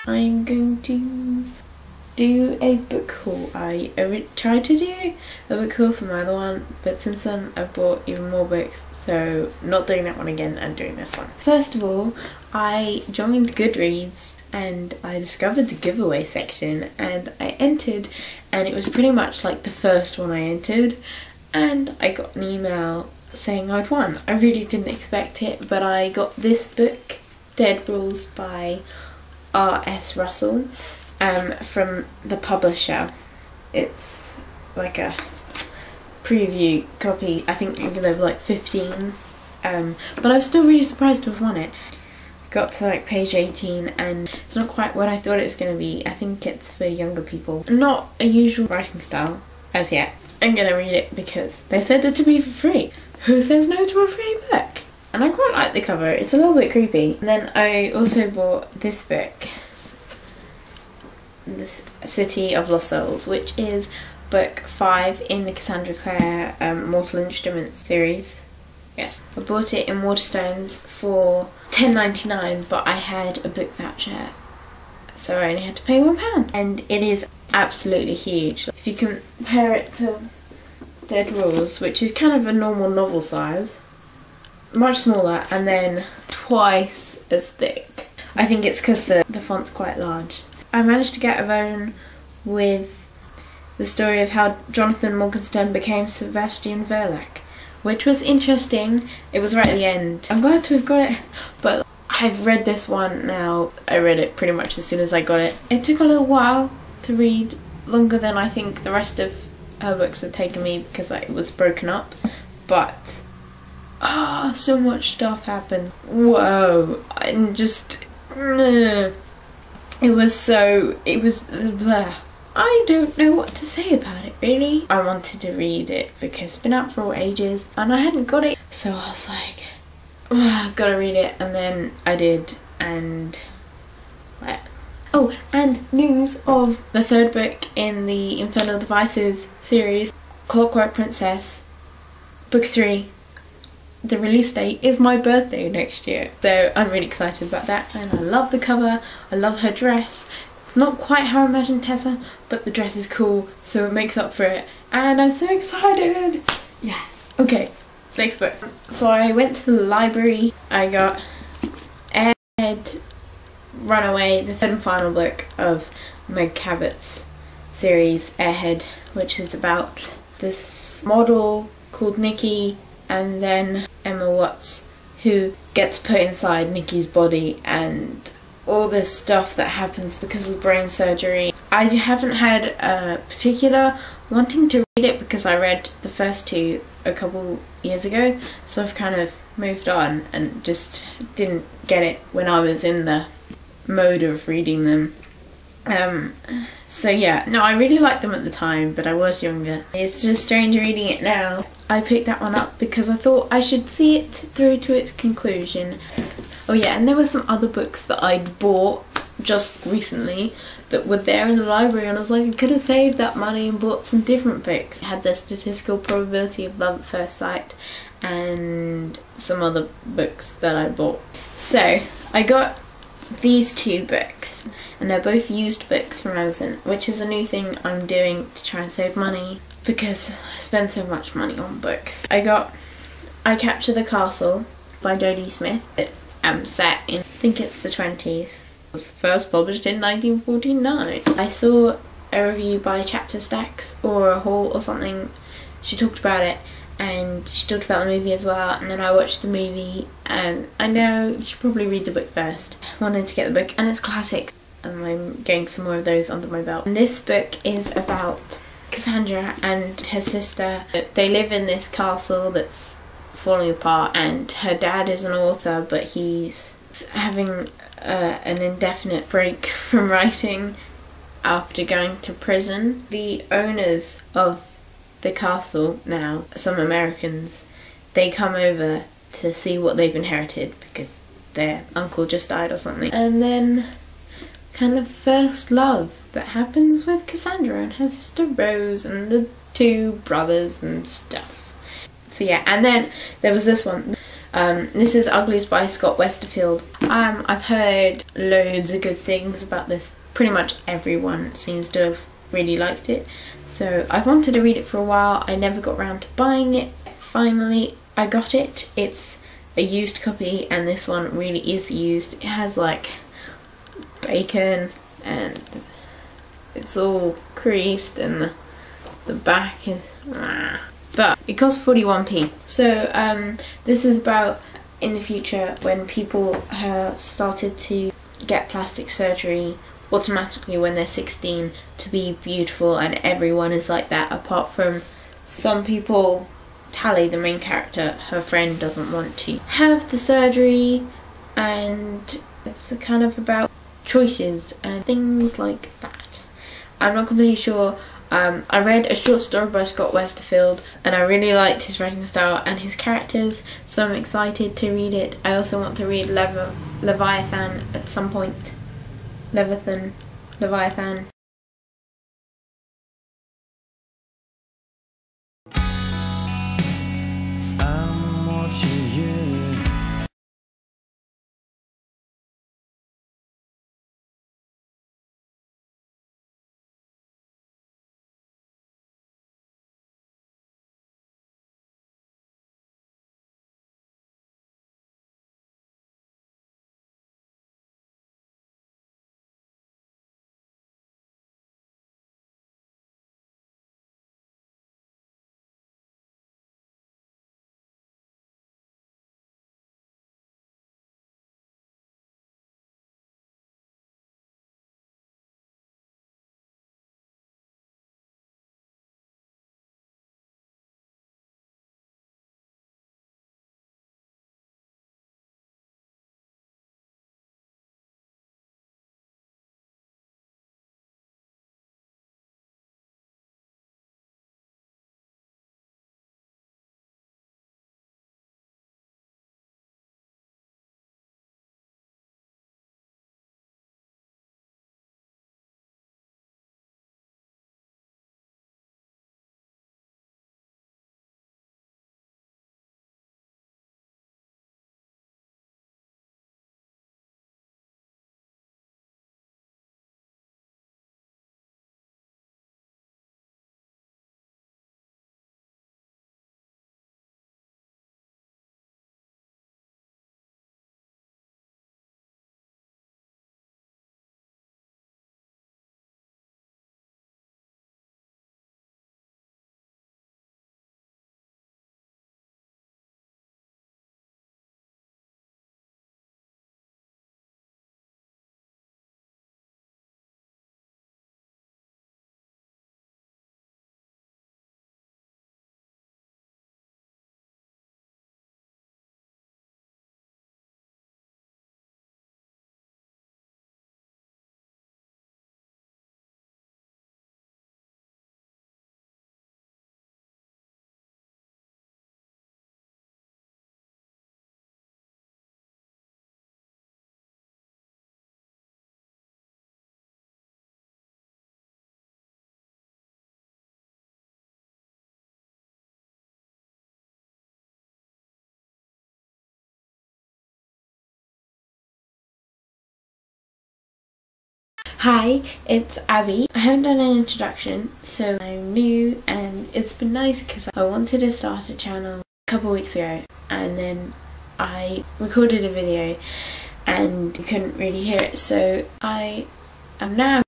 I'm going to do a book haul. I tried to do a book haul for my other one, but since then I've bought even more books, so not doing that one again and doing this one. First of all, I joined Goodreads and I discovered the giveaway section and I entered, and it was pretty much like the first one I entered, and I got an email saying I'd won. I really didn't expect it, but I got this book, Dead Rules by R.S. Russell. From the publisher. It's like a preview copy. I think there were like 15, but I was still really surprised to have won it. Got to like page 18 and it's not quite what I thought it was going to be. I think it's for younger people. Not a usual writing style as yet. I'm going to read it because they said it to be for free. Who says no to a free book? And I quite like the cover. It's a little bit creepy. And then I also bought this book, This City of Lost Souls, which is book 5 in the Cassandra Clare Mortal Instruments series. Yes, I bought it in Waterstones for £10.99, but I had a book voucher, so I only had to pay £1. And it is absolutely huge. If you compare it to Dead Rules, which is kind of a normal novel size, much smaller, and then twice as thick. I think it's because the font's quite large. I managed to get a zone with the story of how Jonathan Morgenstern became Sebastian Verlac, which was interesting. It was right at the end. I'm glad to have got it, but I've read this one now. I read it pretty much as soon as I got it. It took a little while to read, longer than I think the rest of her books have taken me because it was broken up, but so much stuff happened. Whoa, and just it was blah. I don't know what to say about it, really. I wanted to read it because it's been out for ages and I hadn't got it, so I was like, gotta read it, and then I did, and oh, and news of the third book in the Infernal Devices series, Clockwork Princess, book 3. The release date is my birthday next year, so I'm really excited about that, and I love the cover, I love her dress. It's not quite how I imagined Tessa, but the dress is cool, so it makes up for it, and I'm so excited! Yeah, okay, next book. So I went to the library, I got Airhead Runaway, the third and final book of Meg Cabot's series Airhead, which is about this model called Nikki and then Emma Watts, who gets put inside Nikki's body, and all this stuff that happens because of brain surgery. I haven't had a particular wanting to read it because I read the first 2 a couple years ago, so I've kind of moved on and just didn't get it when I was in the mode of reading them. So yeah, no, I really liked them at the time, but I was younger. It's just strange reading it now. I picked that one up because I thought I should see it through to its conclusion. Oh yeah, and there were some other books that I'd bought just recently that were there in the library, and I was like, I could have saved that money and bought some different books. I had the Statistical Probability of Love at First Sight and some other books that I bought. So I got these 2 books, and they're both used books from Amazon, which is a new thing I'm doing to try and save money because I spend so much money on books. I got I Capture the Castle by Jodie Smith. It's set in, I think it's the 20s. It was first published in 1949. I saw a review by Chapter Stacks or a haul or something. She talked about it, and she talked about the movie as well, and then I watched the movie, and I know you should probably read the book first. I wanted to get the book, and it's classic, and I'm getting some more of those under my belt. And this book is about Cassandra and her sister. They live in this castle that's falling apart, and her dad is an author, but he's having an indefinite break from writing after going to prison. The owners of the castle now, some Americans, they come over to see what they've inherited because their uncle just died or something. And then kind of first love that happens with Cassandra and her sister Rose and the 2 brothers and stuff. So yeah, and then there was this one, This is Uglies by Scott Westerfield. I've heard loads of good things about this. Pretty much everyone seems to have really liked it. So I've wanted to read it for a while. I never got around to buying it. Finally, I got it. It's a used copy, and this one really is used. It has like bacon and it's all creased and the back is but it costs 41p. So this is about in the future when people have started to get plastic surgery automatically when they're 16 to be beautiful, and everyone is like that apart from some people. Tally, the main character, her friend doesn't want to have the surgery, and it's kind of about choices and things like that. I'm not completely sure. I read a short story by Scott Westerfield and I really liked his writing style and his characters, so I'm excited to read it. I also want to read Leviathan at some point. Leviathan. I'm watching you. Hi, it's Abby. I haven't done an introduction, so I'm new, and it's been nice because I wanted to start a channel a couple weeks ago, and then I recorded a video and you couldn't really hear it, so I am now